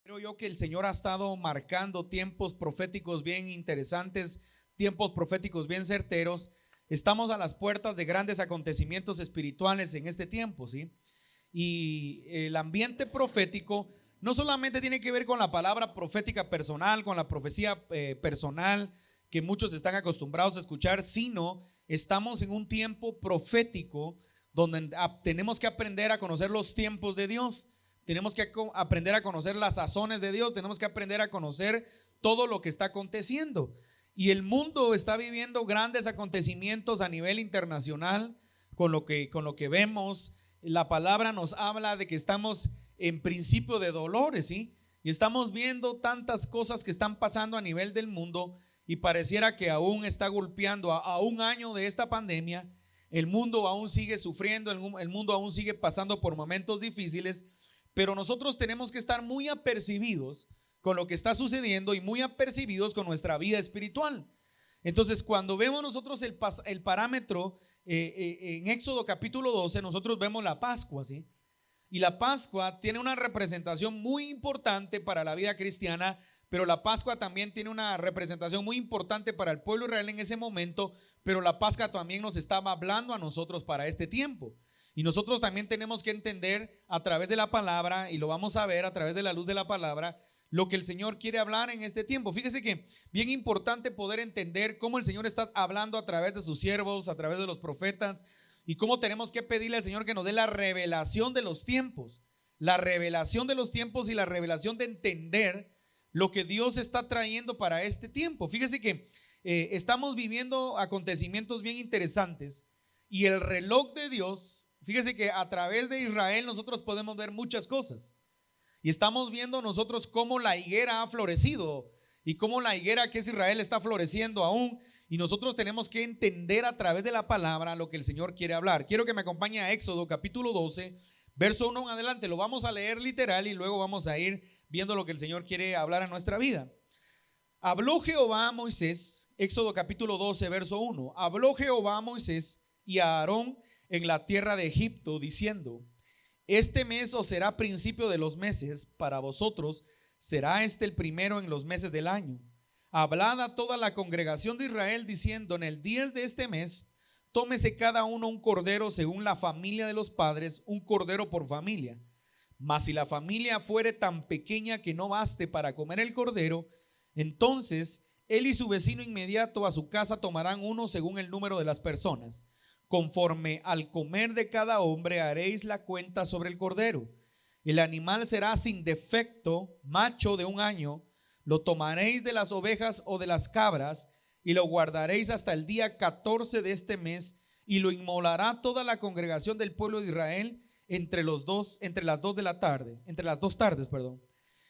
Creo yo que el Señor ha estado marcando tiempos proféticos bien interesantes, tiempos proféticos bien certeros. Estamos a las puertas de grandes acontecimientos espirituales en este tiempo, ¿sí? Y el ambiente profético no solamente tiene que ver con la palabra profética personal, con la profecía personal que muchos están acostumbrados a escuchar, sino estamos en un tiempo profético donde tenemos que aprender a conocer los tiempos de Dios. Tenemos que aprender a conocer las sazones de Dios, tenemos que aprender a conocer todo lo que está aconteciendo. Y el mundo está viviendo grandes acontecimientos a nivel internacional con lo que vemos. La palabra nos habla de que estamos en principio de dolores, ¿sí? Y estamos viendo tantas cosas que están pasando a nivel del mundo y pareciera que aún está golpeando a un año de esta pandemia. El mundo aún sigue sufriendo, el mundo aún sigue pasando por momentos difíciles. Pero nosotros tenemos que estar muy apercibidos con lo que está sucediendo y muy apercibidos con nuestra vida espiritual. Entonces, cuando vemos nosotros el parámetro en Éxodo capítulo 12, nosotros vemos la Pascua, ¿sí? Y la Pascua tiene una representación muy importante para la vida cristiana, pero la Pascua también tiene una representación muy importante para el pueblo de Israel en ese momento, pero la Pascua también nos estaba hablando a nosotros para este tiempo. Y nosotros también tenemos que entender a través de la palabra, y lo vamos a ver a través de la luz de la palabra, lo que el Señor quiere hablar en este tiempo. Fíjese que bien importante poder entender cómo el Señor está hablando a través de sus siervos, a través de los profetas, y cómo tenemos que pedirle al Señor que nos dé la revelación de los tiempos, la revelación de los tiempos y la revelación de entender lo que Dios está trayendo para este tiempo. Fíjese que estamos viviendo acontecimientos bien interesantes y el reloj de Dios. Fíjese que a través de Israel nosotros podemos ver muchas cosas y estamos viendo nosotros cómo la higuera ha florecido y cómo la higuera que es Israel está floreciendo aún, y nosotros tenemos que entender a través de la palabra lo que el Señor quiere hablar. Quiero que me acompañe a Éxodo capítulo 12, verso 1 en adelante. Lo vamos a leer literal y luego vamos a ir viendo lo que el Señor quiere hablar a nuestra vida. Habló Jehová a Moisés, Éxodo capítulo 12, verso 1. Habló Jehová a Moisés y a Aarón en la tierra de Egipto, diciendo: este mes os será principio de los meses, para vosotros será este el primero en los meses del año. Hablad a toda la congregación de Israel, diciendo: en el 10 de este mes, tómese cada uno un cordero según la familia de los padres, un cordero por familia. Mas si la familia fuere tan pequeña que no baste para comer el cordero, entonces él y su vecino inmediato a su casa tomarán uno según el número de las personas. Conforme al comer de cada hombre haréis la cuenta sobre el cordero. El animal será sin defecto, macho de un año. Lo tomaréis de las ovejas o de las cabras y lo guardaréis hasta el día 14 de este mes, y lo inmolará toda la congregación del pueblo de Israel entre las dos tardes.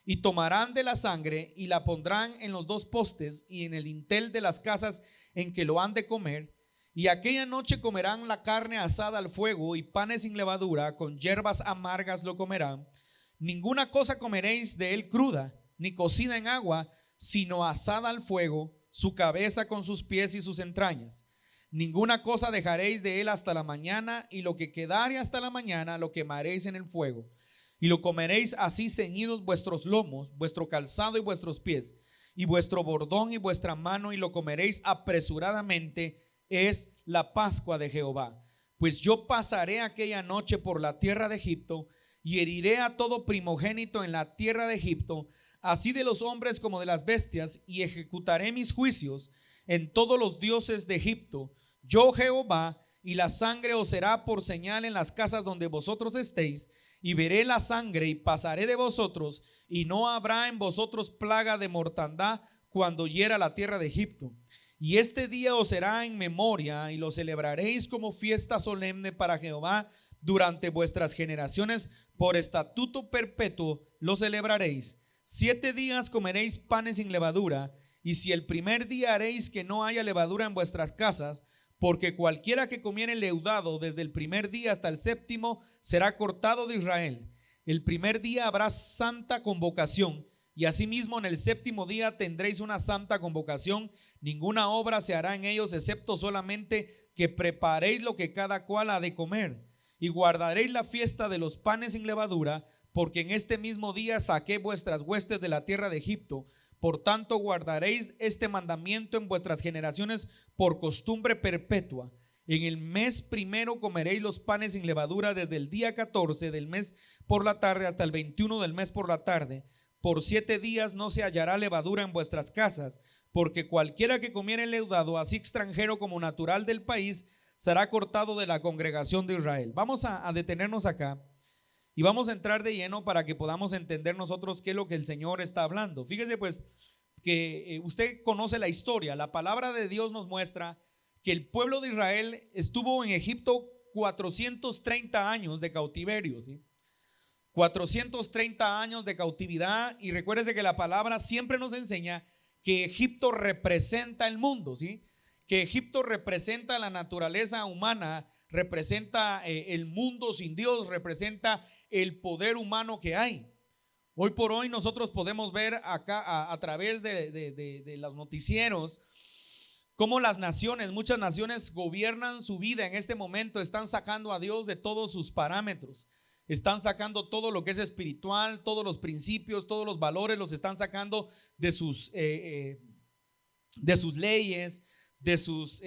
Y tomarán de la sangre y la pondrán en los dos postes y en el dintel de las casas en que lo han de comer. Y aquella noche comerán la carne asada al fuego y panes sin levadura, con hierbas amargas lo comerán. Ninguna cosa comeréis de él cruda, ni cocida en agua, sino asada al fuego, su cabeza con sus pies y sus entrañas. Ninguna cosa dejaréis de él hasta la mañana, y lo que quedare hasta la mañana lo quemaréis en el fuego. Y lo comeréis así ceñidos vuestros lomos, vuestro calzado y vuestros pies, y vuestro bordón y vuestra mano, y lo comeréis apresuradamente. Es la Pascua de Jehová. Pues yo pasaré aquella noche por la tierra de Egipto y heriré a todo primogénito en la tierra de Egipto, así de los hombres como de las bestias, y ejecutaré mis juicios en todos los dioses de Egipto. Yo Jehová, y la sangre os será por señal en las casas donde vosotros estéis, y veré la sangre y pasaré de vosotros, y no habrá en vosotros plaga de mortandad cuando hiera la tierra de Egipto. Y este día os será en memoria, y lo celebraréis como fiesta solemne para Jehová durante vuestras generaciones, por estatuto perpetuo lo celebraréis. 7 días comeréis panes sin levadura, y si el primer día haréis que no haya levadura en vuestras casas, porque cualquiera que comiere leudado desde el primer día hasta el séptimo será cortado de Israel. El primer día habrá santa convocación, y asimismo en el séptimo día tendréis una santa convocación. Ninguna obra se hará en ellos, excepto solamente que preparéis lo que cada cual ha de comer. Y guardaréis la fiesta de los panes sin levadura, porque en este mismo día saqué vuestras huestes de la tierra de Egipto. Por tanto, guardaréis este mandamiento en vuestras generaciones por costumbre perpetua. En el mes primero comeréis los panes sin levadura desde el día 14 del mes por la tarde hasta el 21 del mes por la tarde. Por 7 días no se hallará levadura en vuestras casas, porque cualquiera que comiere leudado, así extranjero como natural del país, será cortado de la congregación de Israel. Vamos a detenernos acá y vamos a entrar de lleno para que podamos entender nosotros qué es lo que el Señor está hablando. Fíjese pues que usted conoce la historia. La palabra de Dios nos muestra que el pueblo de Israel estuvo en Egipto 430 años de cautiverio, ¿sí? 430 años de cautividad, y recuérdese que la palabra siempre nos enseña que Egipto representa el mundo, ¿sí? Que Egipto representa la naturaleza humana, representa el mundo sin Dios, representa el poder humano que hay. Hoy por hoy nosotros podemos ver acá a través de los noticieros cómo las naciones, muchas naciones gobiernan su vida en este momento, están sacando a Dios de todos sus parámetros. Están sacando todo lo que es espiritual, todos los principios, todos los valores, los están sacando de sus leyes, de sus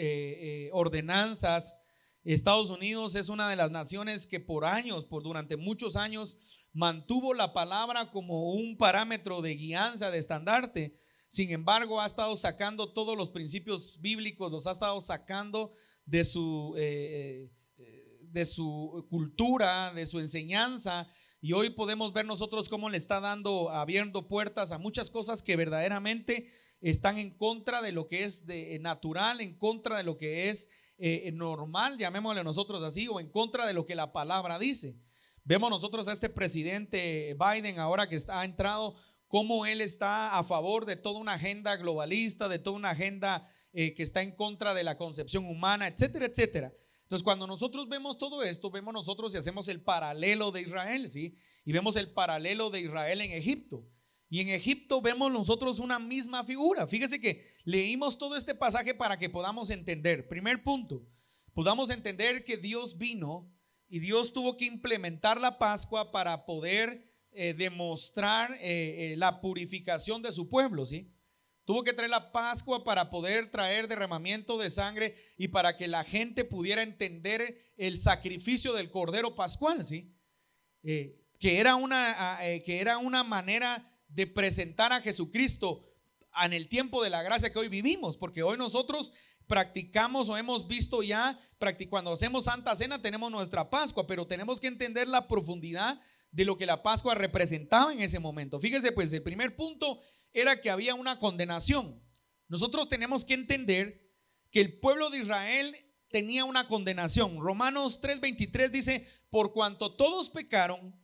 ordenanzas. Estados Unidos es una de las naciones que durante muchos años, mantuvo la palabra como un parámetro de guianza, de estandarte. Sin embargo, ha estado sacando todos los principios bíblicos, los ha estado sacando de su cultura, de su enseñanza, y hoy podemos ver nosotros cómo le está abriendo puertas a muchas cosas que verdaderamente están en contra de lo que es natural, en contra de lo que es normal, llamémosle nosotros así, o en contra de lo que la palabra dice. Vemos nosotros a este presidente Biden ahora que ha entrado, cómo él está a favor de toda una agenda globalista, de toda una agenda que está en contra de la concepción humana, etcétera, etcétera. Entonces, cuando nosotros vemos todo esto, vemos nosotros y hacemos el paralelo de Israel, ¿sí? Y vemos el paralelo de Israel en Egipto. Y en Egipto vemos nosotros una misma figura. Fíjese que leímos todo este pasaje para que podamos entender. Primer punto, podamos entender que Dios vino y Dios tuvo que implementar la Pascua para poder demostrar la purificación de su pueblo, ¿sí? Tuvo que traer la Pascua para poder traer derramamiento de sangre y para que la gente pudiera entender el sacrificio del Cordero Pascual, ¿sí? Que era una manera de presentar a Jesucristo en el tiempo de la gracia que hoy vivimos, porque hoy nosotros practicamos o hemos visto ya, cuando hacemos Santa Cena tenemos nuestra Pascua, pero tenemos que entender la profundidad de lo que la Pascua representaba en ese momento. Fíjese pues, el primer punto era que había una condenación. Nosotros tenemos que entender que el pueblo de Israel tenía una condenación. Romanos 3:23 dice: por cuanto todos pecaron,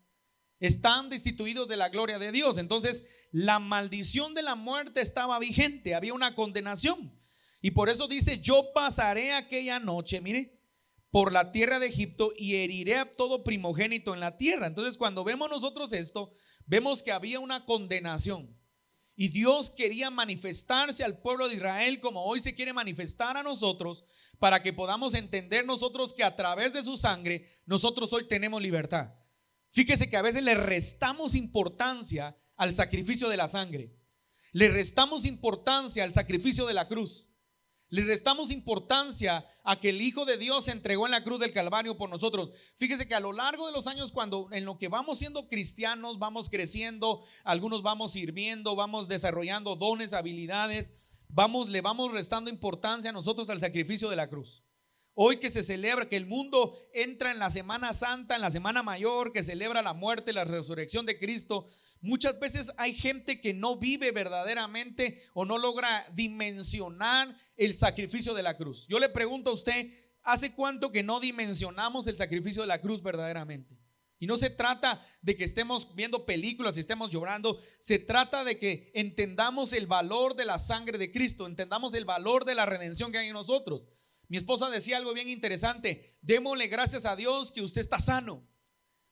están destituidos de la gloria de Dios. Entonces la maldición de la muerte estaba vigente, había una condenación. Y por eso dice: yo pasaré aquella noche, mire, por la tierra de Egipto y heriré a todo primogénito en la tierra. Entonces, cuando vemos nosotros esto, vemos que había una condenación. Y Dios quería manifestarse al pueblo de Israel como hoy se quiere manifestar a nosotros, para que podamos entender nosotros que a través de su sangre nosotros hoy tenemos libertad. Fíjese que a veces le restamos importancia al sacrificio de la sangre, le restamos importancia al sacrificio de la cruz, le restamos importancia a que el Hijo de Dios se entregó en la cruz del Calvario por nosotros. Fíjese que a lo largo de los años, cuando en lo que vamos siendo cristianos, vamos creciendo, algunos vamos sirviendo, vamos desarrollando dones, habilidades, le vamos restando importancia a nosotros al sacrificio de la cruz. Hoy que se celebra, que el mundo entra en la Semana Santa, en la Semana Mayor, que celebra la muerte, la resurrección de Cristo, muchas veces hay gente que no vive verdaderamente o no logra dimensionar el sacrificio de la cruz. Yo le pregunto a usted, ¿hace cuánto que no dimensionamos el sacrificio de la cruz verdaderamente? Y no se trata de que estemos viendo películas y estemos llorando, se trata de que entendamos el valor de la sangre de Cristo, entendamos el valor de la redención que hay en nosotros. Mi esposa decía algo bien interesante: démosle gracias a Dios que usted está sano.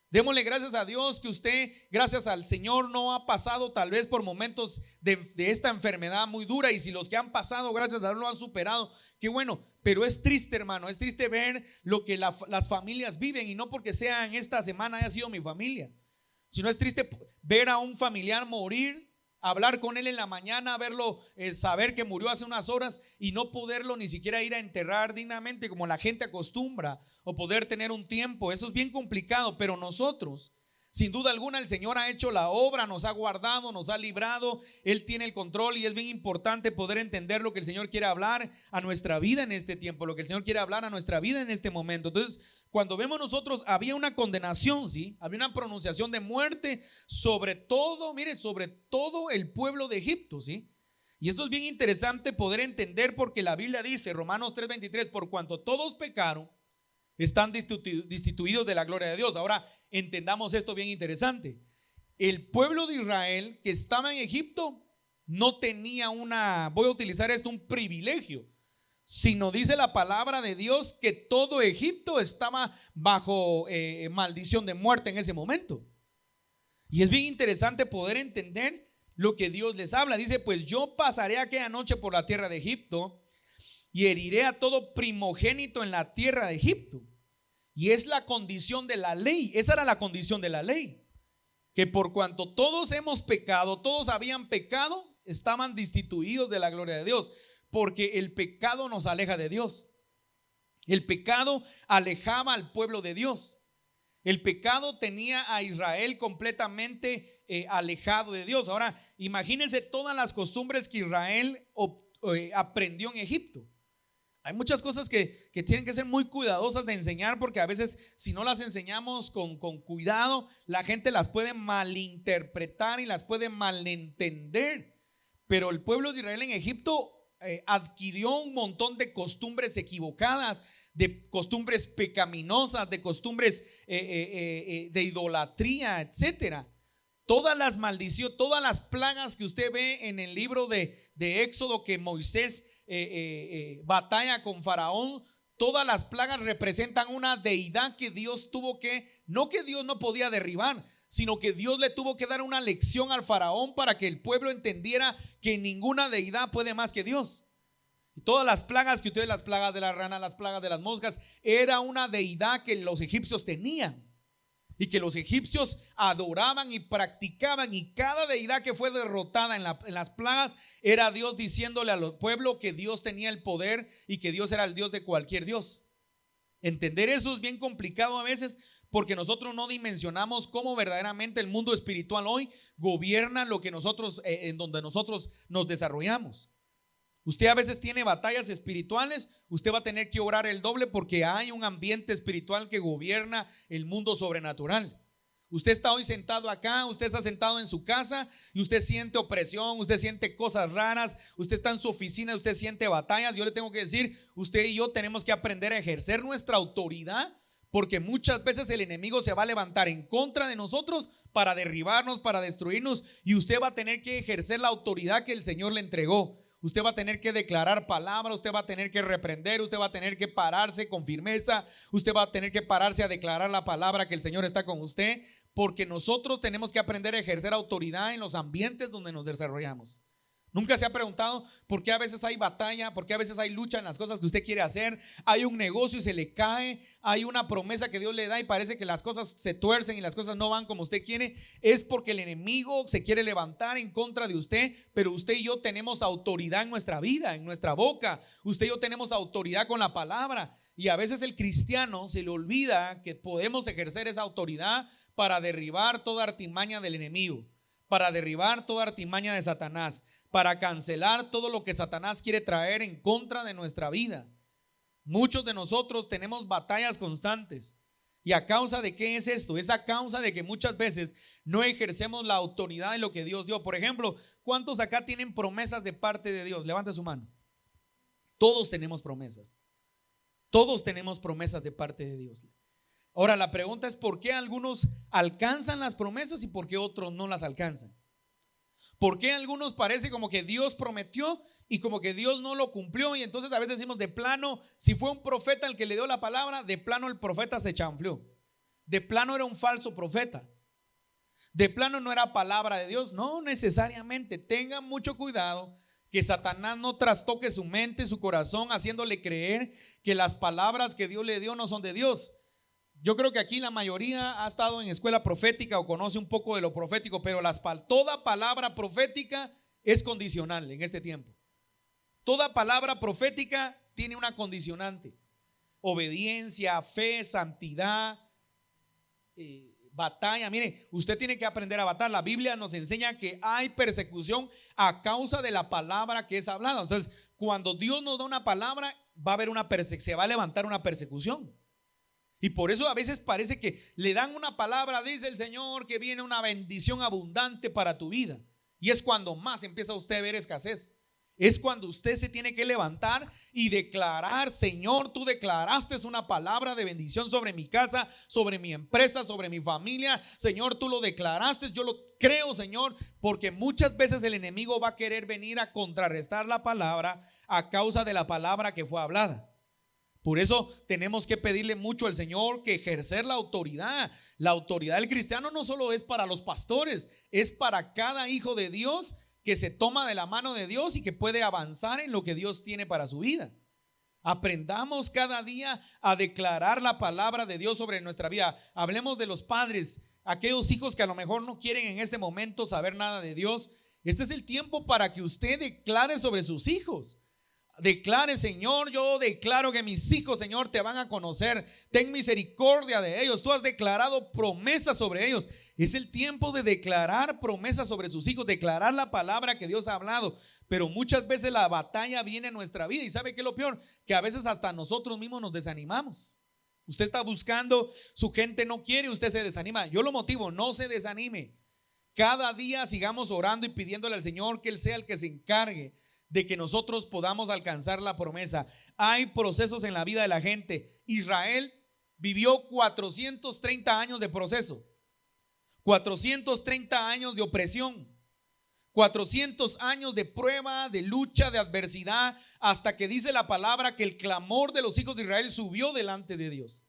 Démosle gracias a Dios que usted, gracias al Señor, no ha pasado tal vez por momentos de esta enfermedad muy dura. Y si los que han pasado, gracias a Dios, lo han superado, qué bueno. Pero es triste, hermano, es triste ver lo que las familias viven. Y no porque sea en esta semana haya sido mi familia, Si no es triste ver a un familiar morir, hablar con él en la mañana, verlo, saber que murió hace unas horas y no poderlo ni siquiera ir a enterrar dignamente como la gente acostumbra, o poder tener un tiempo. Eso es bien complicado, pero nosotros, sin duda alguna, el Señor ha hecho la obra, nos ha guardado, nos ha librado, Él tiene el control, y es bien importante poder entender lo que el Señor quiere hablar a nuestra vida en este tiempo, lo que el Señor quiere hablar a nuestra vida en este momento. Entonces, cuando vemos nosotros, había una condenación, ¿sí? Había una pronunciación de muerte sobre todo, mire, sobre todo el pueblo de Egipto, ¿sí? Y esto es bien interesante poder entender, porque la Biblia dice, Romanos 3:23, por cuanto todos pecaron, están destituidos de la gloria de Dios. Ahora entendamos esto bien interesante. El pueblo de Israel que estaba en Egipto no tenía voy a utilizar esto, un privilegio, sino dice la palabra de Dios que todo Egipto estaba bajo maldición de muerte en ese momento. Y es bien interesante poder entender lo que Dios les habla. Dice, pues yo pasaré aquella noche por la tierra de Egipto y heriré a todo primogénito en la tierra de Egipto. Y es la condición de la ley. Esa era la condición de la ley, que por cuanto todos hemos pecado, todos habían pecado, estaban destituidos de la gloria de Dios, porque el pecado nos aleja de Dios. El pecado alejaba al pueblo de Dios. El pecado tenía a Israel completamente alejado de Dios. Ahora, imagínense todas las costumbres que Israel aprendió en Egipto. Hay muchas cosas que tienen que ser muy cuidadosas de enseñar, porque a veces si no las enseñamos con cuidado, la gente las puede malinterpretar y las puede malentender. Pero el pueblo de Israel en Egipto adquirió un montón de costumbres equivocadas, de costumbres pecaminosas, de costumbres de idolatría, etcétera. Todas las maldiciones, todas las plagas que usted ve en el libro de Éxodo, que Moisés batalla con Faraón, todas las plagas representan una deidad que Dios tuvo no que Dios no podía derribar, sino que Dios le tuvo que dar una lección al Faraón para que el pueblo entendiera que ninguna deidad puede más que Dios. Y todas las plagas que ustedes, las plagas de la rana, las plagas de las moscas, era una deidad que los egipcios tenían y que los egipcios adoraban y practicaban, y cada deidad que fue derrotada en las plagas era Dios diciéndole al pueblo que Dios tenía el poder y que Dios era el Dios de cualquier Dios. Entender eso es bien complicado a veces, porque nosotros no dimensionamos cómo verdaderamente el mundo espiritual hoy gobierna lo que nosotros, en donde nosotros nos desarrollamos. Usted a veces tiene batallas espirituales, usted va a tener que orar el doble, porque hay un ambiente espiritual que gobierna el mundo sobrenatural. Usted está hoy sentado acá, usted está sentado en su casa y usted siente opresión, usted siente cosas raras, usted está en su oficina, usted siente batallas. Yo le tengo que decir, usted y yo tenemos que aprender a ejercer nuestra autoridad, porque muchas veces el enemigo se va a levantar en contra de nosotros para derribarnos, para destruirnos, y usted va a tener que ejercer la autoridad que el Señor le entregó. Usted va a tener que declarar palabra, usted va a tener que reprender, usted va a tener que pararse con firmeza, usted va a tener que pararse a declarar la palabra que el Señor está con usted, porque nosotros tenemos que aprender a ejercer autoridad en los ambientes donde nos desarrollamos. ¿Nunca se ha preguntado por qué a veces hay batalla, por qué a veces hay lucha en las cosas que usted quiere hacer? Hay un negocio y se le cae, hay una promesa que Dios le da y parece que las cosas se tuercen y las cosas no van como usted quiere. Es porque el enemigo se quiere levantar en contra de usted, pero usted y yo tenemos autoridad en nuestra vida, en nuestra boca. Usted y yo tenemos autoridad con la palabra, y a veces el cristiano se le olvida que podemos ejercer esa autoridad para derribar toda artimaña del enemigo, para derribar toda artimaña de Satanás, para cancelar todo lo que Satanás quiere traer en contra de nuestra vida. Muchos de nosotros tenemos batallas constantes. ¿Y a causa de qué es esto? Es a causa de que muchas veces no ejercemos la autoridad de lo que Dios dio. Por ejemplo, ¿cuántos acá tienen promesas de parte de Dios? Levante su mano. Todos tenemos promesas. Todos tenemos promesas de parte de Dios. Ahora la pregunta es, ¿por qué algunos alcanzan las promesas y por qué otros no las alcanzan? ¿Por qué algunos parece como que Dios prometió y como que Dios no lo cumplió? Y entonces a veces decimos, de plano, si fue un profeta el que le dio la palabra, de plano el profeta se chanfleó, de plano era un falso profeta, de plano no era palabra de Dios. No necesariamente. Tengan mucho cuidado que Satanás no trastoque su mente y su corazón haciéndole creer que las palabras que Dios le dio no son de Dios. Yo creo que aquí la mayoría ha estado en escuela profética o conoce un poco de lo profético, pero toda palabra profética es condicional en este tiempo. Toda palabra profética tiene una condicionante: obediencia, fe, santidad, batalla. Mire, usted tiene que aprender a batallar. La Biblia nos enseña que hay persecución a causa de la palabra que es hablada. Entonces, cuando Dios nos da una palabra, va a haber se va a levantar una persecución. Y por eso a veces parece que le dan una palabra, dice el Señor, que viene una bendición abundante para tu vida. Y es cuando más empieza usted a ver escasez. Es cuando usted se tiene que levantar y declarar: Señor, tú declaraste una palabra de bendición sobre mi casa, sobre mi empresa, sobre mi familia. Señor, tú lo declaraste, yo lo creo, Señor, porque muchas veces el enemigo va a querer venir a contrarrestar la palabra a causa de la palabra que fue hablada. Por eso tenemos que pedirle mucho al Señor que ejercer la autoridad. La autoridad del cristiano no solo es para los pastores, es para cada hijo de Dios que se toma de la mano de Dios y que puede avanzar en lo que Dios tiene para su vida. Aprendamos cada día a declarar la palabra de Dios sobre nuestra vida. Hablemos de los padres, aquellos hijos que a lo mejor no quieren en este momento saber nada de Dios. Este es el tiempo para que usted declare sobre sus hijos. Declare: Señor, yo declaro que mis hijos, Señor, te van a conocer. Ten misericordia de ellos. Tú has declarado promesas sobre ellos. Es el tiempo de declarar promesas sobre sus hijos, declarar la palabra que Dios ha hablado. Pero muchas veces la batalla viene en nuestra vida. ¿Y sabe qué es lo peor? Que a veces hasta nosotros mismos nos desanimamos. Usted está buscando, su gente no quiere, usted se desanima. Yo lo motivo: no se desanime. Cada día sigamos orando y pidiéndole al Señor que Él sea el que se encargue de que nosotros podamos alcanzar la promesa. Hay procesos en la vida de la gente. Israel vivió 430 años de proceso, 430 años de opresión, 400 años de prueba, de lucha, de adversidad, hasta que dice la palabra que el clamor de los hijos de Israel subió delante de Dios.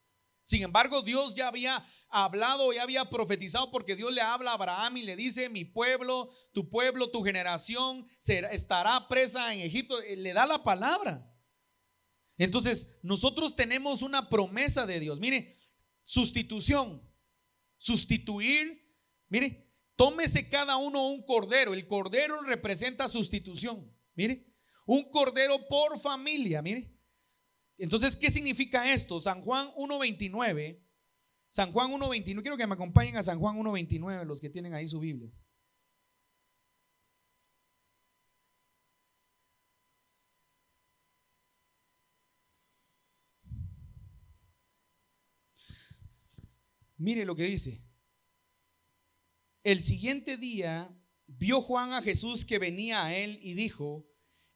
Sin embargo, Dios ya había hablado, ya había profetizado, porque Dios le habla a Abraham y le dice: mi pueblo, tu generación estará presa en Egipto. Le da la palabra. Entonces nosotros tenemos una promesa de Dios. Mire, sustitución, sustituir. Mire, tómese cada uno un cordero. El cordero representa sustitución. Mire, un cordero por familia. Mire, entonces, ¿qué significa esto? San Juan 1:29. San Juan 1:29. Quiero que me acompañen a San Juan 1:29, los que tienen ahí su Biblia. Mire lo que dice: el siguiente día vio Juan a Jesús que venía a él y dijo: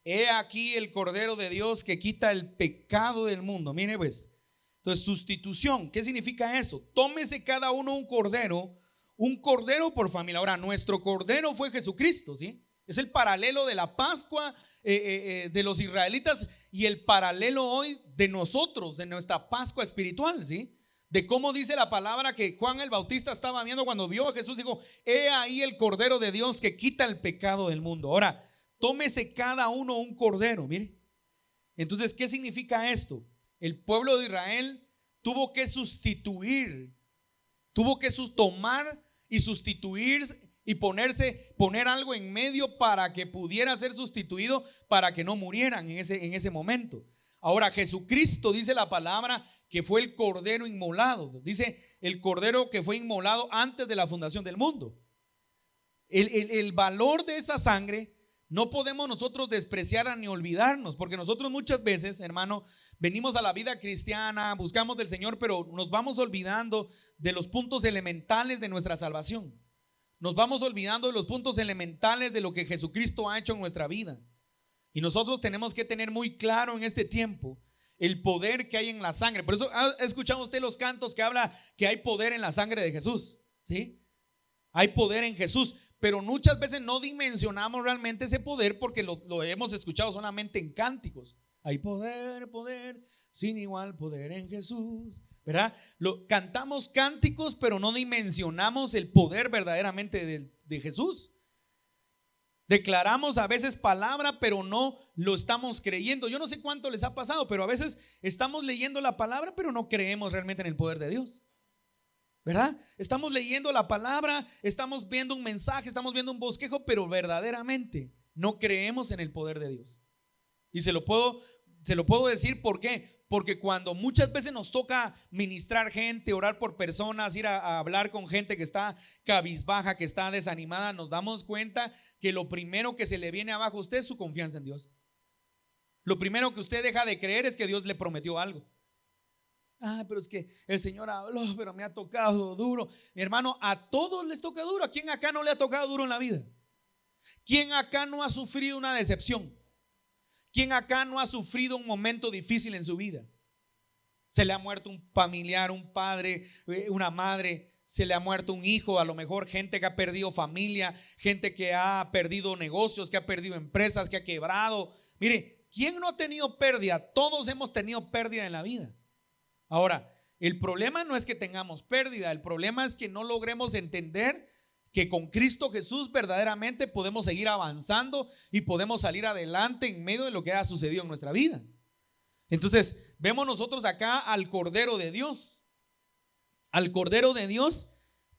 he aquí el Cordero de Dios que quita el pecado del mundo. Mire pues, entonces sustitución, ¿qué significa eso? Tómese cada uno un cordero por familia. Ahora, nuestro cordero fue Jesucristo, ¿sí? Es el paralelo de la Pascua de los israelitas y el paralelo hoy de nosotros, de nuestra Pascua espiritual, ¿sí? De cómo dice la palabra que Juan el Bautista estaba viendo cuando vio a Jesús, dijo: he ahí el Cordero de Dios que quita el pecado del mundo. Ahora, tómese cada uno un cordero. Mire, entonces, ¿qué significa esto? El pueblo de Israel tuvo que sustituir, tomar y sustituir y poner algo en medio para que pudiera ser sustituido, para que no murieran en ese momento. Ahora, Jesucristo, dice la palabra, que fue el cordero inmolado. Dice: el cordero que fue inmolado antes de la fundación del mundo. El valor de esa sangre no podemos nosotros despreciarla ni olvidarnos, porque nosotros muchas veces, hermano, venimos a la vida cristiana, buscamos del Señor, pero nos vamos olvidando de los puntos elementales de nuestra salvación. Nos vamos olvidando de los puntos elementales de lo que Jesucristo ha hecho en nuestra vida. Y nosotros tenemos que tener muy claro en este tiempo el poder que hay en la sangre. Por eso ha escuchado usted los cantos que habla que hay poder en la sangre de Jesús, ¿sí? Hay poder en Jesús. Pero muchas veces no dimensionamos realmente ese poder, porque lo hemos escuchado solamente en cánticos. Hay poder, poder, sin igual poder en Jesús, ¿verdad? Cantamos cánticos, pero no dimensionamos el poder verdaderamente de Jesús. Declaramos a veces palabra, pero no lo estamos creyendo. Yo no sé cuánto les ha pasado, pero a veces estamos leyendo la palabra, pero no creemos realmente en el poder de Dios. ¿verdad? Estamos leyendo la palabra, estamos viendo un mensaje, estamos viendo un bosquejo, pero verdaderamente no creemos en el poder de Dios. Y se lo puedo decir, ¿por qué? Porque cuando muchas veces nos toca ministrar gente, orar por personas, ir a hablar con gente que está cabizbaja, que está desanimada, nos damos cuenta que lo primero que se le viene abajo a usted es su confianza en Dios. Lo primero que usted deja de creer es que Dios le prometió algo. Pero es que el Señor habló, pero me ha tocado duro. Mi hermano, a todos les toca duro. ¿A quién acá no le ha tocado duro en la vida? ¿Quién acá no ha sufrido una decepción? ¿Quién acá no ha sufrido un momento difícil en su vida? Se le ha muerto un familiar, un padre, una madre, se le ha muerto un hijo, a lo mejor gente que ha perdido familia, gente que ha perdido negocios, que ha perdido empresas, que ha quebrado. Mire, ¿quién no ha tenido pérdida? Todos hemos tenido pérdida en la vida. Ahora, el problema no es que tengamos pérdida, el problema es que no logremos entender que con Cristo Jesús verdaderamente podemos seguir avanzando y podemos salir adelante en medio de lo que ha sucedido en nuestra vida. Entonces, vemos nosotros acá al Cordero de Dios. Al Cordero de Dios,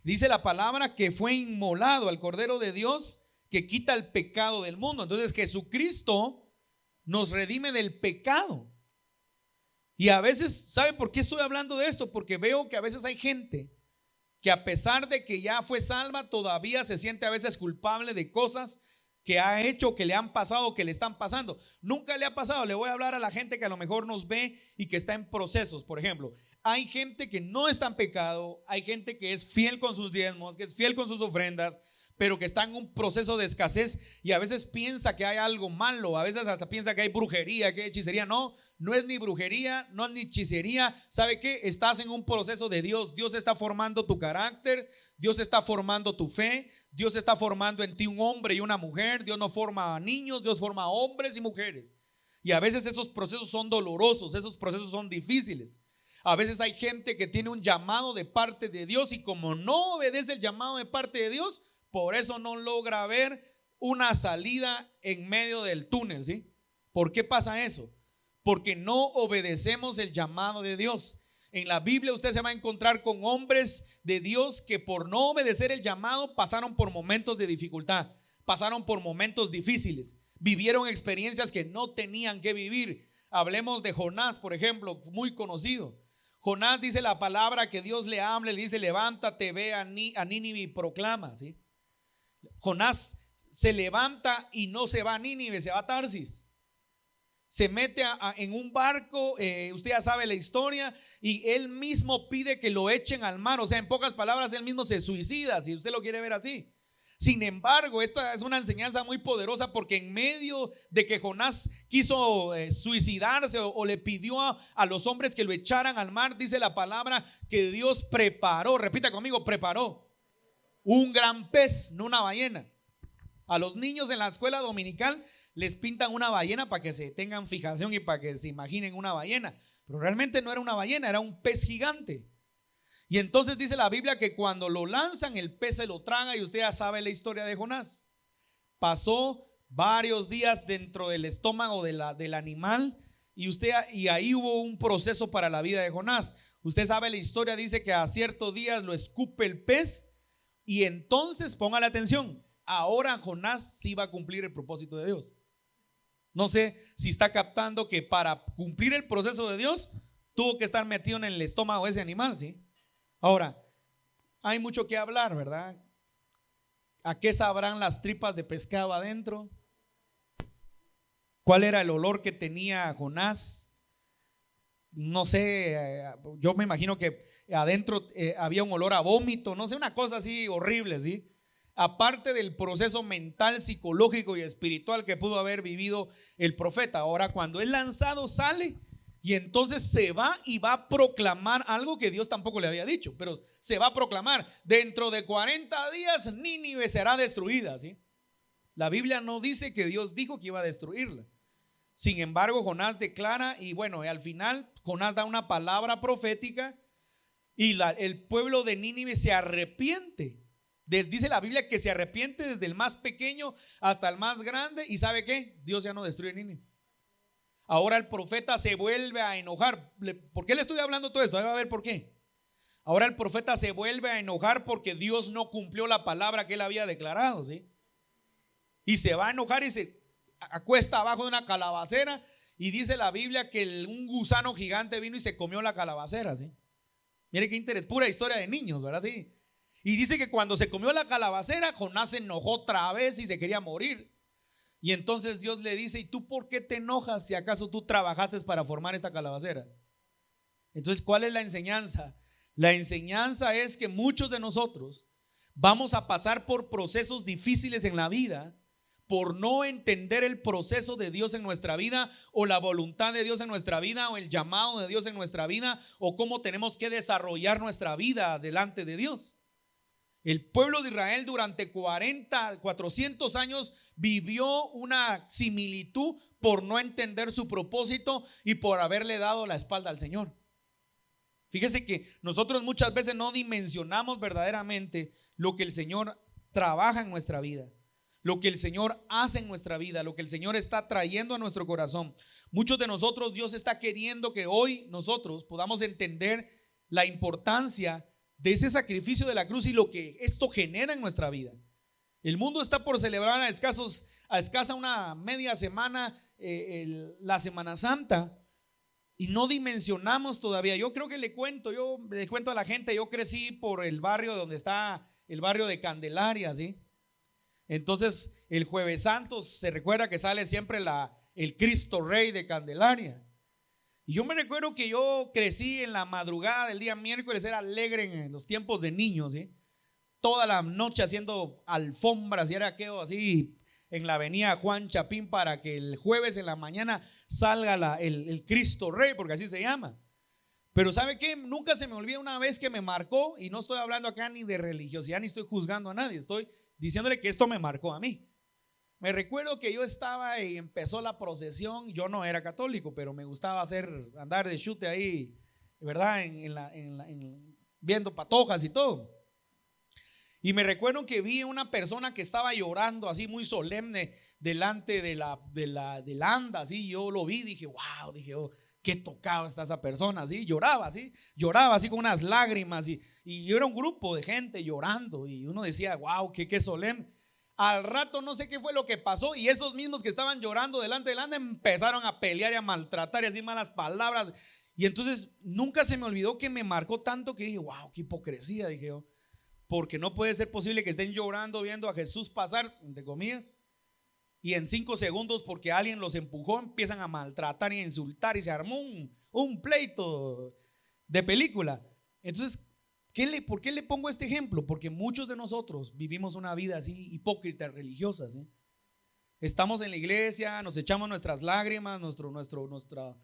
dice la palabra que fue inmolado, al Cordero de Dios que quita el pecado del mundo. Entonces, Jesucristo nos redime del pecado. Y a veces, ¿sabe por qué estoy hablando de esto? Porque veo que a veces hay gente que a pesar de que ya fue salva, todavía se siente a veces culpable de cosas que ha hecho, que le han pasado, que le están pasando. Nunca le ha pasado. Le voy a hablar a la gente que a lo mejor nos ve y que está en procesos. Por ejemplo, hay gente que no está en pecado, hay gente que es fiel con sus diezmos, que es fiel con sus ofrendas, pero que está en un proceso de escasez y a veces piensa que hay algo malo, a veces hasta piensa que hay brujería, que hay hechicería. No, no es ni brujería, no es ni hechicería. ¿Sabe qué? Estás en un proceso de Dios. Dios está formando tu carácter, Dios está formando tu fe, Dios está formando en ti un hombre y una mujer. Dios no forma a niños, Dios forma a hombres y mujeres. Y a veces esos procesos son dolorosos, esos procesos son difíciles. A veces hay gente que tiene un llamado de parte de Dios y como no obedece el llamado de parte de Dios, por eso no logra ver una salida en medio del túnel, ¿sí? ¿Por qué pasa eso? Porque no obedecemos el llamado de Dios. En la Biblia usted se va a encontrar con hombres de Dios que por no obedecer el llamado pasaron por momentos de dificultad, pasaron por momentos difíciles, vivieron experiencias que no tenían que vivir. Hablemos de Jonás, por ejemplo, muy conocido. Jonás, dice la palabra, que Dios le habla, le dice: levántate, ve a Nínive y proclama, ¿sí? Jonás se levanta y no se va a Nínive, se va a Tarsis. Se mete en un barco, usted ya sabe la historia, y él mismo pide que lo echen al mar. O sea, en pocas palabras, él mismo se suicida, si usted lo quiere ver así. Sin embargo, esta es una enseñanza muy poderosa, porque en medio de que Jonás quiso suicidarse o le pidió a los hombres que lo echaran al mar, dice la palabra que Dios preparó, repita conmigo, preparó un gran pez, no una ballena. A los niños en la escuela dominical les pintan una ballena para que se tengan fijación y para que se imaginen una ballena, pero realmente no era una ballena, era un pez gigante. Y entonces dice la Biblia que cuando lo lanzan, el pez se lo traga, y usted ya sabe la historia de Jonás. Pasó varios días dentro del estómago del animal, y ahí hubo un proceso para la vida de Jonás. Usted sabe la historia, dice que a ciertos días lo escupe el pez, y entonces, póngale atención, ahora Jonás sí va a cumplir el propósito de Dios. No sé si está captando que para cumplir el proceso de Dios tuvo que estar metido en el estómago de ese animal, ¿sí? Ahora, hay mucho que hablar, ¿verdad? ¿A qué sabrán las tripas de pescado adentro? ¿Cuál era el olor que tenía Jonás? No sé, yo me imagino que adentro había un olor a vómito, no sé, una cosa así horrible, ¿sí? Aparte del proceso mental, psicológico y espiritual que pudo haber vivido el profeta. Ahora, cuando es lanzado, sale y entonces se va y va a proclamar algo que Dios tampoco le había dicho, pero se va a proclamar: dentro de 40 días Nínive será destruida, ¿sí? La Biblia no dice que Dios dijo que iba a destruirla. Sin embargo, Jonás declara, y bueno, al final Jonás da una palabra profética y el pueblo de Nínive se arrepiente. Dice la Biblia que se arrepiente desde el más pequeño hasta el más grande. ¿Y sabe qué? Dios ya no destruye Nínive. Ahora el profeta se vuelve a enojar. ¿Por qué le estoy hablando todo esto? Ahí va a ver por qué. Ahora el profeta se vuelve a enojar porque Dios no cumplió la palabra que él había declarado, ¿sí? Y se va a enojar y se acuesta abajo de una calabacera, y dice la Biblia que un gusano gigante vino y se comió la calabacera, ¿sí? Mire qué interés, pura historia de niños, ¿verdad? Sí. Y dice que cuando se comió la calabacera, Jonás se enojó otra vez y se quería morir. Y entonces Dios le dice: ¿y tú por qué te enojas si acaso tú trabajaste para formar esta calabacera? Entonces, ¿cuál es la enseñanza? La enseñanza es que muchos de nosotros vamos a pasar por procesos difíciles en la vida por no entender el proceso de Dios en nuestra vida, o la voluntad de Dios en nuestra vida, o el llamado de Dios en nuestra vida, o cómo tenemos que desarrollar nuestra vida delante de Dios. El pueblo de Israel durante 400 años vivió una similitud por no entender su propósito y por haberle dado la espalda al Señor. Fíjese que nosotros muchas veces no dimensionamos verdaderamente lo que el Señor trabaja en nuestra vida, lo que el Señor hace en nuestra vida, lo que el Señor está trayendo a nuestro corazón. Muchos de nosotros, Dios está queriendo que hoy nosotros podamos entender la importancia de ese sacrificio de la cruz y lo que esto genera en nuestra vida. El mundo está por celebrar a escasa una media semana la Semana Santa, y no dimensionamos todavía. Yo creo que le cuento a la gente, yo crecí por el barrio donde está el barrio de Candelaria, ¿sí? Entonces el Jueves Santo se recuerda que sale siempre el Cristo Rey de Candelaria. Y yo me recuerdo que yo crecí en la madrugada del día miércoles, era alegre en los tiempos de niños, ¿sí? Toda la noche haciendo alfombras, y era aquello así en la avenida Juan Chapín, para que el jueves en la mañana salga el Cristo Rey, porque así se llama. Pero ¿sabe qué? Nunca se me olvida una vez que me marcó, y no estoy hablando acá ni de religiosidad, ni estoy juzgando a nadie, estoy diciéndole que esto me marcó a mí. Me recuerdo que yo estaba y empezó la procesión. Yo no era católico, pero me gustaba andar de chute ahí, ¿verdad? Viendo patojas y todo. Y me recuerdo que vi una persona que estaba llorando así muy solemne delante de la anda, así. Yo lo vi, dije, wow, dije, oh, qué tocado está esa persona, así. Lloraba así con unas lágrimas, y yo era un grupo de gente llorando, y uno decía, wow, qué solemne. Al rato no sé qué fue lo que pasó, y esos mismos que estaban llorando delante del anda empezaron a pelear y a maltratar y así malas palabras. Y entonces nunca se me olvidó que me marcó tanto que dije, wow, qué hipocresía, dije yo. Porque no puede ser posible que estén llorando viendo a Jesús pasar, entre comillas, y en 5 segundos, porque alguien los empujó, empiezan a maltratar y a insultar, y se armó un pleito de película. Entonces, ¿por qué le pongo este ejemplo? Porque muchos de nosotros vivimos una vida así hipócrita, religiosa, ¿sí? Estamos en la iglesia, nos echamos nuestras lágrimas, nuestra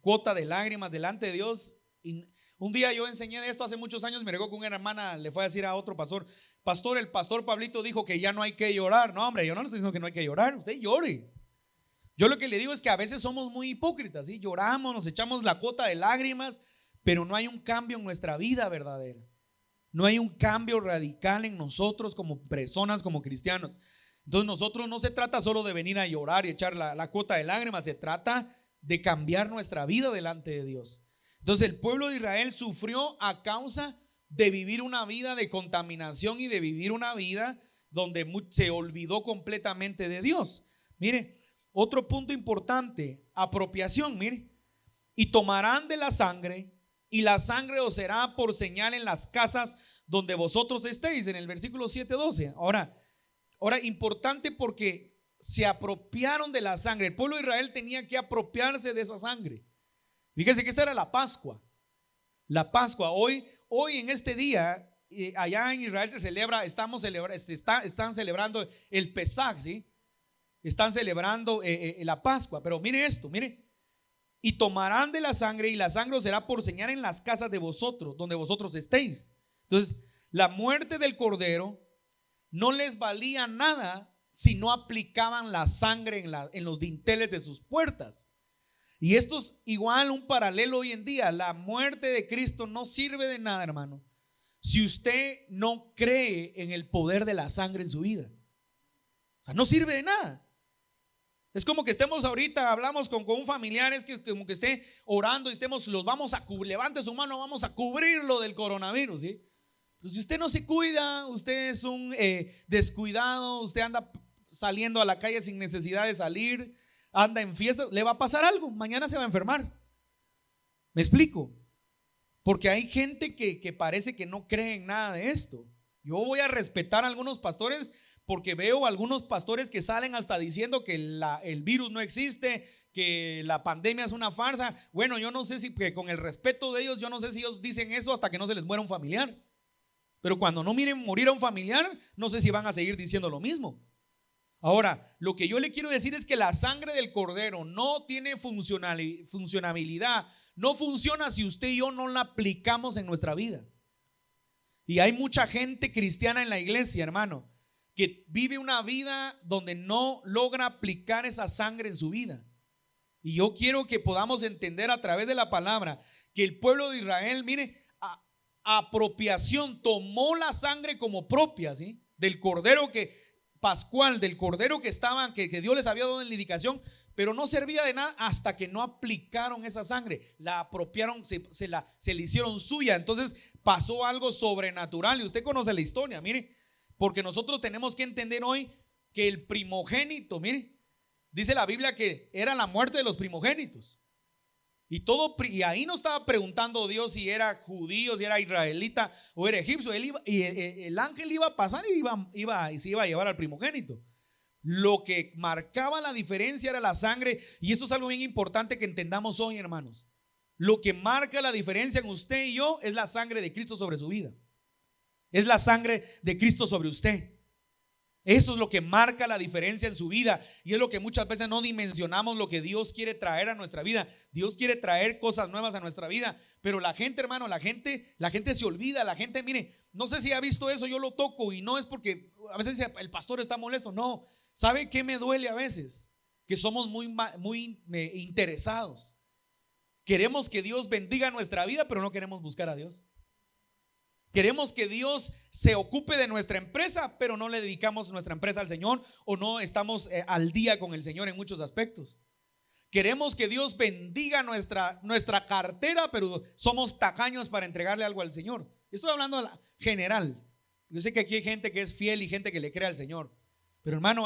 cuota de lágrimas delante de Dios. Y un día yo enseñé de esto hace muchos años. Me recuerdo que una hermana le fue a decir a otro pastor: pastor, el pastor Pablito dijo que ya no hay que llorar. No, hombre, yo no le estoy diciendo que no hay que llorar, usted llore. Yo lo que le digo es que a veces somos muy hipócritas, ¿sí? Lloramos, nos echamos la cuota de lágrimas, pero no hay un cambio en nuestra vida verdadera. No hay un cambio radical en nosotros como personas, como cristianos. Entonces nosotros no se trata solo de venir a llorar y echar la cuota de lágrimas, se trata de cambiar nuestra vida delante de Dios. Entonces el pueblo de Israel sufrió a causa de vivir una vida de contaminación y de vivir una vida donde se olvidó completamente de Dios. Mire, otro punto importante, apropiación, mire. Y tomarán de la sangre, y la sangre os será por señal en las casas donde vosotros estéis, en el versículo 7-12. Ahora importante, porque se apropiaron de la sangre. El pueblo de Israel tenía que apropiarse de esa sangre. Fíjese que esta era la Pascua. La Pascua, hoy en este día, allá en Israel se celebra, están celebrando el Pesaj, ¿sí? Están celebrando la Pascua. Pero mire esto, mire. Y tomarán de la sangre, y la sangre os será por señal en las casas de vosotros, donde vosotros estéis. Entonces, la muerte del cordero no les valía nada si no aplicaban la sangre en los dinteles de sus puertas. Y esto es igual un paralelo hoy en día. La muerte de Cristo no sirve de nada, hermano, si usted no cree en el poder de la sangre en su vida. O sea, no sirve de nada. Es como que estemos ahorita, hablamos con un familiar, es que como que esté orando y estemos, los vamos a cubrir, levante su mano, vamos a cubrirlo del coronavirus, ¿sí? Pero si usted no se cuida, usted es un descuidado, usted anda saliendo a la calle sin necesidad de salir, anda en fiesta, le va a pasar algo, mañana se va a enfermar. ¿Me explico? Porque hay gente que parece que no cree en nada de esto. Yo voy a respetar a algunos pastores porque veo algunos pastores que salen hasta diciendo que el virus no existe, que la pandemia es una farsa. Bueno, yo no sé si, que con el respeto de ellos, yo no sé si ellos dicen eso hasta que no se les muera un familiar. Pero cuando no miren morir a un familiar, no sé si van a seguir diciendo lo mismo. Ahora, lo que yo le quiero decir es que la sangre del cordero no tiene funcionabilidad, no funciona si usted y yo no la aplicamos en nuestra vida. Y hay mucha gente cristiana en la iglesia, hermano, que vive una vida donde no logra aplicar esa sangre en su vida. Y yo quiero que podamos entender a través de la palabra que el pueblo de Israel, mire, apropiación, tomó la sangre como propia, ¿sí? Del cordero pascual, del cordero que Dios les había dado en la indicación, pero no servía de nada hasta que no aplicaron esa sangre, la apropiaron, se la hicieron suya. Entonces pasó algo sobrenatural y usted conoce la historia, mire, porque nosotros tenemos que entender hoy que el primogénito, mire, dice la Biblia que era la muerte de los primogénitos. Y ahí no estaba preguntando Dios si era judío, si era israelita o era egipcio. El ángel iba a pasar y se iba a llevar al primogénito. Lo que marcaba la diferencia era la sangre. Y eso es algo bien importante que entendamos hoy, hermanos. Lo que marca la diferencia en usted y yo es la sangre de Cristo sobre su vida. Es la sangre de Cristo sobre usted. Eso es lo que marca la diferencia en su vida y es lo que muchas veces no dimensionamos lo que Dios quiere traer a nuestra vida. Dios quiere traer cosas nuevas a nuestra vida, pero la gente, hermano, la gente se olvida. La gente, mire, no sé si ha visto eso, yo lo toco y no es porque a veces dice, el pastor está molesto. No, ¿sabe qué me duele a veces? Que somos muy interesados. Queremos que Dios bendiga nuestra vida, pero no queremos buscar a Dios. Queremos que Dios se ocupe de nuestra empresa, pero no le dedicamos nuestra empresa al Señor o no estamos al día con el Señor en muchos aspectos. Queremos que Dios bendiga nuestra cartera, pero somos tacaños para entregarle algo al Señor. Estoy hablando a la general. Yo sé que aquí hay gente que es fiel y gente que le cree al Señor. Pero hermano,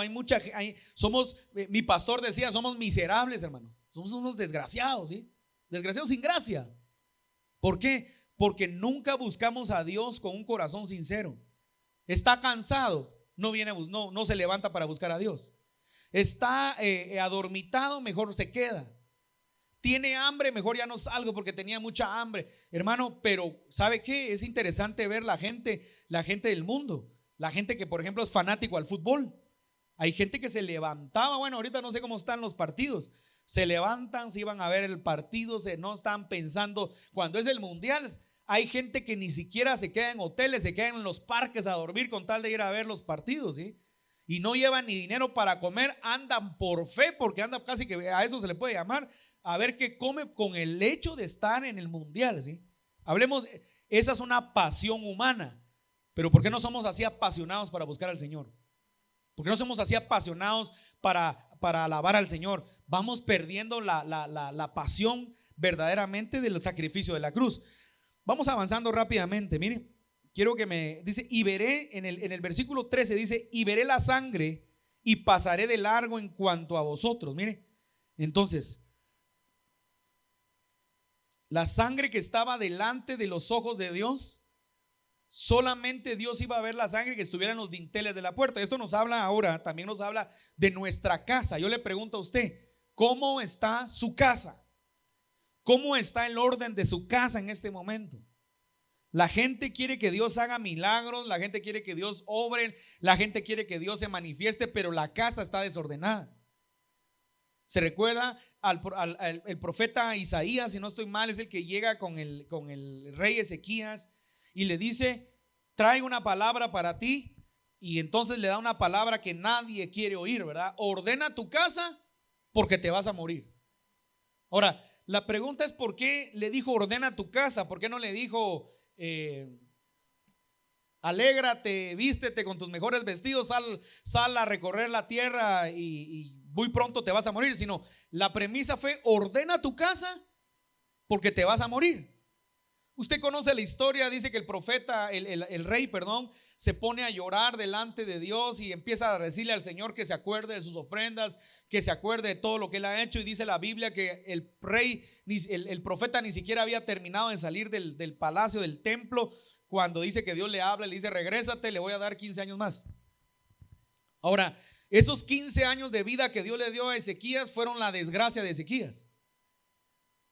mi pastor decía, somos miserables, hermano. Somos unos desgraciados, ¿sí? Desgraciados sin gracia. ¿Por qué? Porque nunca buscamos a Dios con un corazón sincero. Está cansado, no se levanta para buscar a Dios. Está adormitado, mejor se queda. Tiene hambre, mejor ya no salgo porque tenía mucha hambre. Hermano, pero ¿sabe qué? Es interesante ver la gente del mundo. La gente que, por ejemplo, es fanático al fútbol. Hay gente que se levantaba, bueno, ahorita no sé cómo están los partidos. Se levantan, se iban a ver el partido, no están pensando. Cuando es el mundial, hay gente que ni siquiera se queda en hoteles, se quedan en los parques a dormir con tal de ir a ver los partidos, ¿sí? Y no llevan ni dinero para comer, andan por fe, porque andan casi que a eso se le puede llamar, a ver qué come con el hecho de estar en el mundial, ¿sí? Hablemos, esa es una pasión humana, pero ¿por qué no somos así apasionados para buscar al Señor? ¿Por qué no somos así apasionados para alabar al Señor? Vamos perdiendo la pasión verdaderamente del sacrificio de la cruz. Vamos avanzando rápidamente, mire, quiero que dice, y veré, en el versículo 13 dice, y veré la sangre y pasaré de largo en cuanto a vosotros. Mire, entonces, la sangre que estaba delante de los ojos de Dios, solamente Dios iba a ver la sangre que estuviera en los dinteles de la puerta. Esto nos habla ahora, también nos habla de nuestra casa. Yo le pregunto a usted, ¿cómo está su casa? ¿Cómo está el orden de su casa en este momento? La gente quiere que Dios haga milagros, la gente quiere que Dios obre, la gente quiere que Dios se manifieste, pero la casa está desordenada. ¿Se recuerda el profeta Isaías? Si no estoy mal, es el que llega con el rey Ezequías y le dice, trae una palabra para ti, y entonces le da una palabra que nadie quiere oír, ¿verdad? Ordena tu casa porque te vas a morir. Ahora, la pregunta es ¿por qué le dijo ordena tu casa? ¿Por qué no le dijo Alégrate, vístete con tus mejores vestidos, sal a recorrer la tierra y muy pronto te vas a morir. Sino la premisa fue: ordena tu casa porque te vas a morir. Usted conoce la historia, dice que el profeta, el rey, perdón, se pone a llorar delante de Dios y empieza a decirle al Señor que se acuerde de sus ofrendas, que se acuerde de todo lo que él ha hecho. Y dice la Biblia que el rey, el profeta ni siquiera había terminado de salir del palacio, del templo, cuando dice que Dios le habla, le dice: regrésate, le voy a dar 15 años más. Ahora, esos 15 años de vida que Dios le dio a Ezequías fueron la desgracia de Ezequías,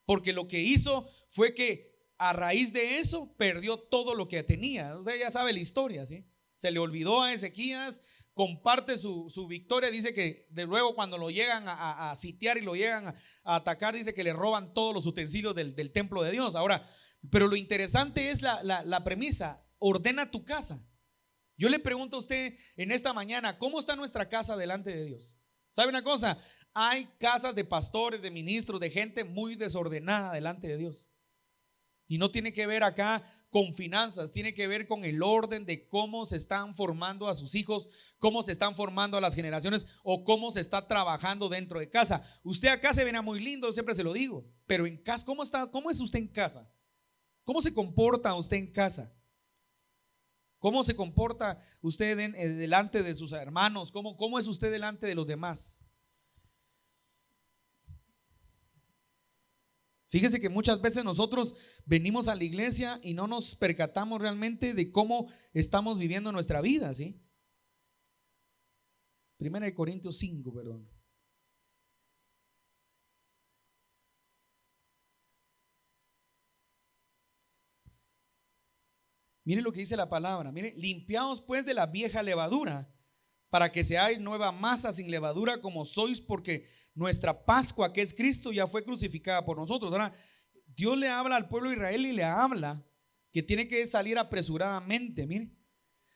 porque lo que hizo fue que a raíz de eso perdió todo lo que tenía. Usted ya sabe la historia, ¿sí? Se le olvidó a Ezequías, comparte su victoria. Dice que de luego, cuando lo llegan a sitiar y lo llegan a atacar, dice que le roban todos los utensilios del templo de Dios. Ahora, pero lo interesante es la premisa: ordena tu casa. Yo le pregunto a usted en esta mañana: ¿cómo está nuestra casa delante de Dios? ¿Sabe una cosa? Hay casas de pastores, de ministros, de gente muy desordenada delante de Dios. Y no tiene que ver acá con finanzas, tiene que ver con el orden de cómo se están formando a sus hijos, cómo se están formando a las generaciones, o cómo se está trabajando dentro de casa. Usted acá se verá muy lindo, siempre se lo digo, pero en casa, ¿cómo está? ¿Cómo es usted en casa? ¿Cómo se comporta usted en casa? ¿Cómo se comporta usted delante de sus hermanos? ¿Cómo es usted delante de los demás? Fíjese que muchas veces nosotros venimos a la iglesia y no nos percatamos realmente de cómo estamos viviendo nuestra vida, ¿sí? 1 Corintios 5, perdón. Mire lo que dice la palabra. Mire: limpiaos pues de la vieja levadura, para que seáis nueva masa sin levadura, como sois, porque nuestra Pascua, que es Cristo, ya fue crucificada por nosotros. Ahora, Dios le habla al pueblo de Israel y le habla que tiene que salir apresuradamente, mire,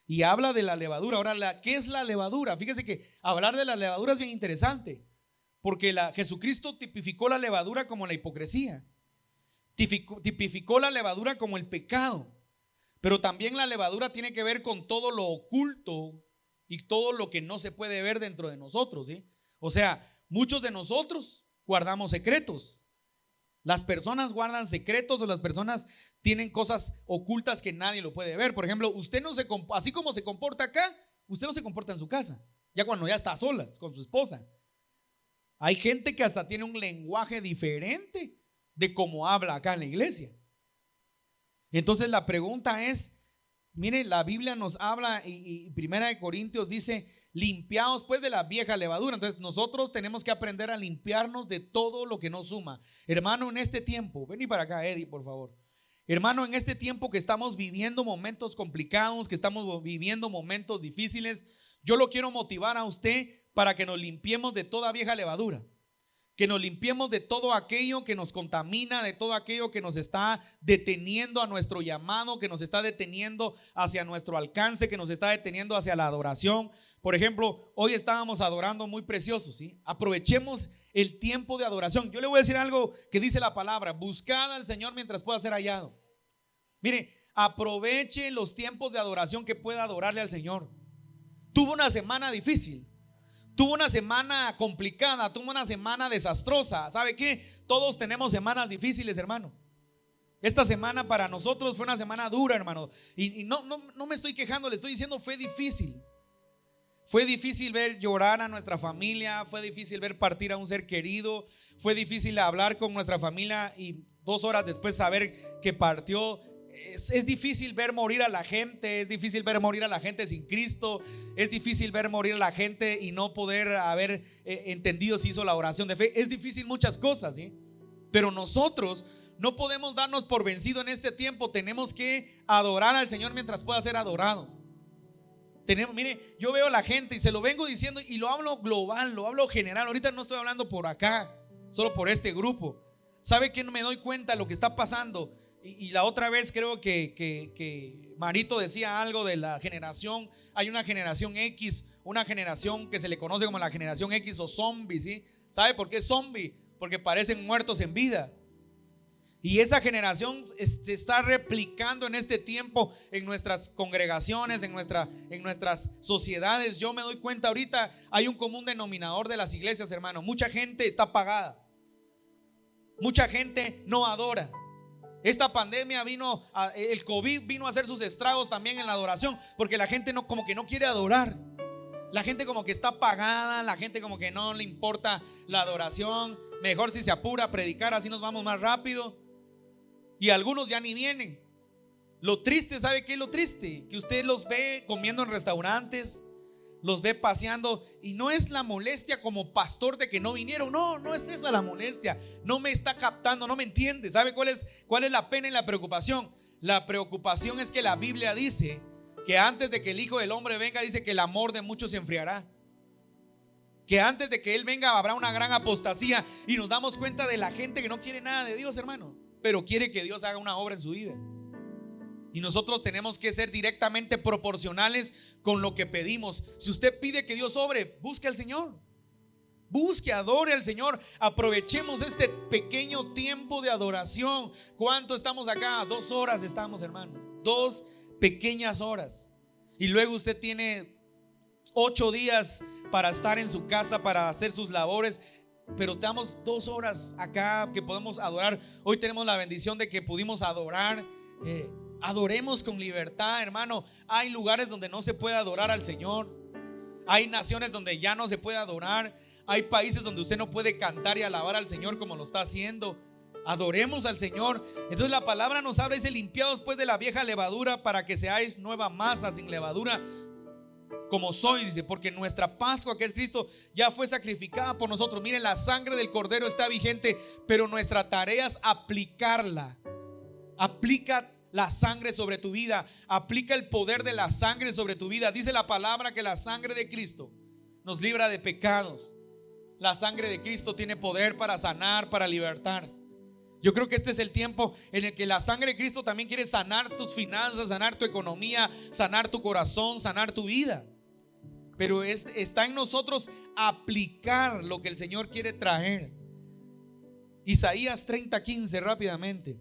y habla de la levadura. Ahora, ¿qué es la levadura? Fíjese que hablar de la levadura es bien interesante, porque Jesucristo tipificó la levadura como la hipocresía, tipificó la levadura como el pecado, pero también la levadura tiene que ver con todo lo oculto y todo lo que no se puede ver dentro de nosotros, ¿sí? O sea, muchos de nosotros guardamos secretos. Las personas guardan secretos, o las personas tienen cosas ocultas que nadie lo puede ver. Por ejemplo, usted no se así como se comporta acá, usted no se comporta en su casa, ya cuando ya está a solas con su esposa. Hay gente que hasta tiene un lenguaje diferente de cómo habla acá en la iglesia. Entonces la pregunta es, mire, la Biblia nos habla y 1 Corintios dice: limpiaos pues de la vieja levadura. Entonces nosotros tenemos que aprender a limpiarnos de todo lo que nos suma. Hermano, en este tiempo, vení para acá, Eddie, por favor. Hermano, en este tiempo que estamos viviendo momentos complicados, que estamos viviendo momentos difíciles, yo lo quiero motivar a usted para que nos limpiemos de toda vieja levadura, que nos limpiemos de todo aquello que nos contamina, de todo aquello que nos está deteniendo a nuestro llamado, que nos está deteniendo hacia nuestro alcance, que nos está deteniendo hacia la adoración. Por ejemplo, hoy estábamos adorando muy precioso, ¿sí? Aprovechemos el tiempo de adoración. Yo le voy a decir algo que dice la palabra: buscad al Señor mientras pueda ser hallado. Mire, aproveche los tiempos de adoración que pueda adorarle al Señor. Tuvo una semana difícil, tuvo una semana complicada, tuvo una semana desastrosa. ¿Sabe qué? Todos tenemos semanas difíciles, hermano. Esta semana para nosotros fue una semana dura, hermano. Y no me estoy quejando, le estoy diciendo, fue difícil. Fue difícil ver llorar a nuestra familia, fue difícil ver partir a un ser querido, fue difícil hablar con nuestra familia y 2 horas después saber que partió. Es difícil ver morir a la gente, es difícil ver morir a la gente sin Cristo, es difícil ver morir a la gente y no poder haber entendido si hizo la oración de fe. Es difícil muchas cosas, ¿sí? Pero nosotros no podemos darnos por vencido en este tiempo. Tenemos que adorar al Señor mientras pueda ser adorado. Mire, yo veo a la gente y se lo vengo diciendo, y lo hablo global, lo hablo general. Ahorita no estoy hablando por acá, solo por este grupo. ¿Sabe que no me doy cuenta de lo que está pasando? Y la otra vez creo que Marito decía algo de la generación. Hay una generación X, una generación que se le conoce como la generación X o zombie, ¿sí? ¿Sabe por qué zombie? Porque parecen muertos en vida. Y esa generación se está replicando en este tiempo en nuestras congregaciones, en nuestras sociedades. Yo me doy cuenta ahorita, hay un común denominador de las iglesias, hermano. Mucha gente está apagada. Mucha gente no adora. Esta pandemia el COVID vino a hacer sus estragos también en la adoración, porque la gente como que no quiere adorar. La gente como que está apagada, la gente como que no le importa la adoración. Mejor si se apura a predicar, así nos vamos más rápido. Y algunos ya ni vienen. Lo triste, ¿sabe qué es lo triste? Que usted los ve comiendo en restaurantes, los ve paseando, y no es la molestia como pastor de que no vinieron. No es esa la molestia. No me está captando, no me entiende. ¿Sabe cuál es la pena y la preocupación? La preocupación es que la Biblia dice que antes de que el Hijo del Hombre venga, dice que el amor de muchos se enfriará. Que antes de que Él venga habrá una gran apostasía, y nos damos cuenta de la gente que no quiere nada de Dios, hermano, pero quiere que Dios haga una obra en su vida. Y nosotros tenemos que ser directamente proporcionales con lo que pedimos. Si usted pide que Dios obre, busque al Señor. Busque, adore al Señor. Aprovechemos este pequeño tiempo de adoración. ¿Cuánto estamos acá? 2 horas estamos, hermano. 2 pequeñas horas. Y luego usted tiene 8 días para estar en su casa, para hacer sus labores. Pero tenemos 2 horas acá que podemos adorar. Hoy tenemos la bendición de que pudimos adorar. Adoremos con libertad, hermano. Hay lugares donde no se puede adorar al Señor. Hay naciones donde ya no se puede adorar. Hay países donde usted no puede cantar y alabar al Señor como lo está haciendo. Adoremos al Señor. Entonces la palabra nos habla, dice: limpiados pues de la vieja levadura, para que seáis nueva masa sin levadura, como sois, dice, porque nuestra Pascua, que es Cristo, ya fue sacrificada por nosotros. Miren, la sangre del Cordero está vigente, pero nuestra tarea es aplicarla. Aplica la sangre sobre tu vida. Aplica el poder de la sangre sobre tu vida. Dice la palabra que la sangre de Cristo nos libra de pecados. La sangre de Cristo tiene poder para sanar, para libertar. Yo creo que este es el tiempo en el que la sangre de Cristo también quiere sanar tus finanzas, sanar tu economía, sanar tu corazón, sanar tu vida. Pero está en nosotros aplicar lo que el Señor quiere traer. Isaías 30:15, rápidamente.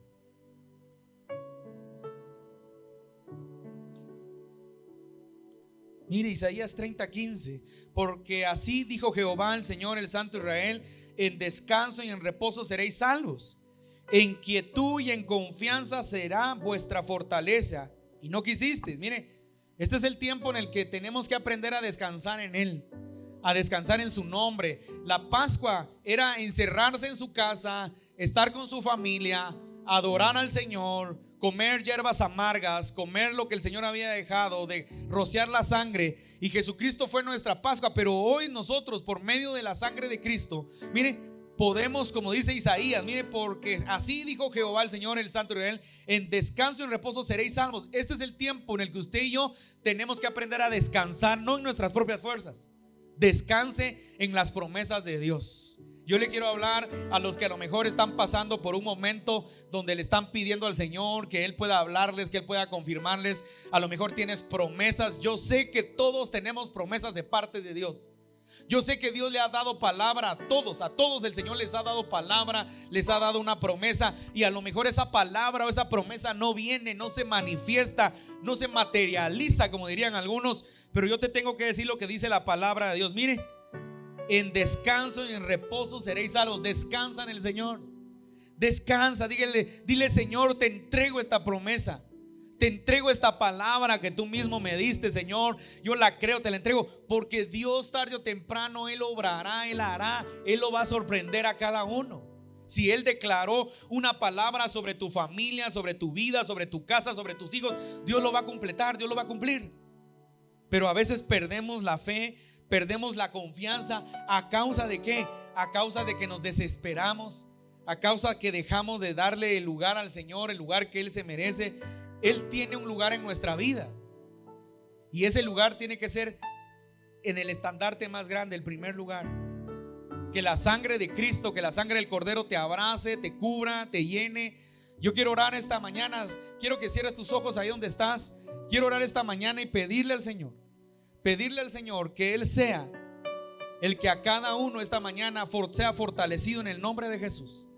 Mire, Isaías 30:15. Porque así dijo Jehová, el Señor, el Santo Israel: en descanso y en reposo seréis salvos. En quietud y en confianza será vuestra fortaleza. Y no quisisteis. Mire, este es el tiempo en el que tenemos que aprender a descansar en Él, a descansar en su nombre. La Pascua era encerrarse en su casa, estar con su familia, adorar al Señor, comer hierbas amargas, comer lo que el Señor había dejado, de rociar la sangre. Y Jesucristo fue nuestra Pascua. Pero hoy nosotros, por medio de la sangre de Cristo, mire, podemos, como dice Isaías, mire, porque así dijo Jehová, el Señor, el Santo Israel: en descanso y en reposo seréis salvos. Este es el tiempo en el que usted y yo tenemos que aprender a descansar, no en nuestras propias fuerzas. Descanse en las promesas de Dios. Yo le quiero hablar a los que a lo mejor están pasando por un momento donde le están pidiendo al Señor que Él pueda hablarles, que Él pueda confirmarles. A lo mejor tienes promesas. Yo sé que todos tenemos promesas de parte de Dios. Yo sé que Dios le ha dado palabra a todos el Señor les ha dado palabra, les ha dado una promesa. Y a lo mejor esa palabra o esa promesa no viene, no se manifiesta, no se materializa, como dirían algunos. Pero yo te tengo que decir lo que dice la palabra de Dios. Mire, en descanso y en reposo seréis salvos. Descansa en el Señor. Descansa, dile: Señor, te entrego esta promesa. Te entrego esta palabra que tú mismo me diste, Señor. Yo la creo, te la entrego, porque Dios tarde o temprano Él obrará, Él hará, Él lo va a sorprender a cada uno. Si Él declaró una palabra sobre tu familia, sobre tu vida, sobre tu casa, sobre tus hijos, Dios lo va a completar, Dios lo va a cumplir. Pero a veces perdemos la fe, perdemos la confianza. ¿A causa de qué? A causa de que nos desesperamos, a causa que dejamos de darle el lugar al Señor, el lugar que Él se merece. Él tiene un lugar en nuestra vida, y ese lugar tiene que ser en el estandarte más grande, el primer lugar. Que la sangre de Cristo, que la sangre del Cordero te abrace, te cubra, te llene. Yo quiero orar esta mañana. Quiero que cierres tus ojos ahí donde estás. Quiero orar esta mañana y pedirle al Señor que Él sea el que a cada uno esta mañana sea fortalecido en el nombre de Jesús.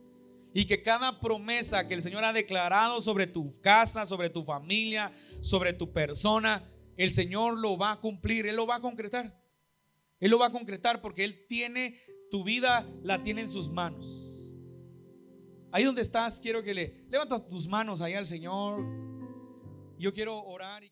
Y que cada promesa que el Señor ha declarado sobre tu casa, sobre tu familia, sobre tu persona, el Señor lo va a cumplir, Él lo va a concretar. Él lo va a concretar porque Él tiene tu vida, la tiene en sus manos. Ahí donde estás, quiero que le levantas tus manos ahí al Señor. Yo quiero orar y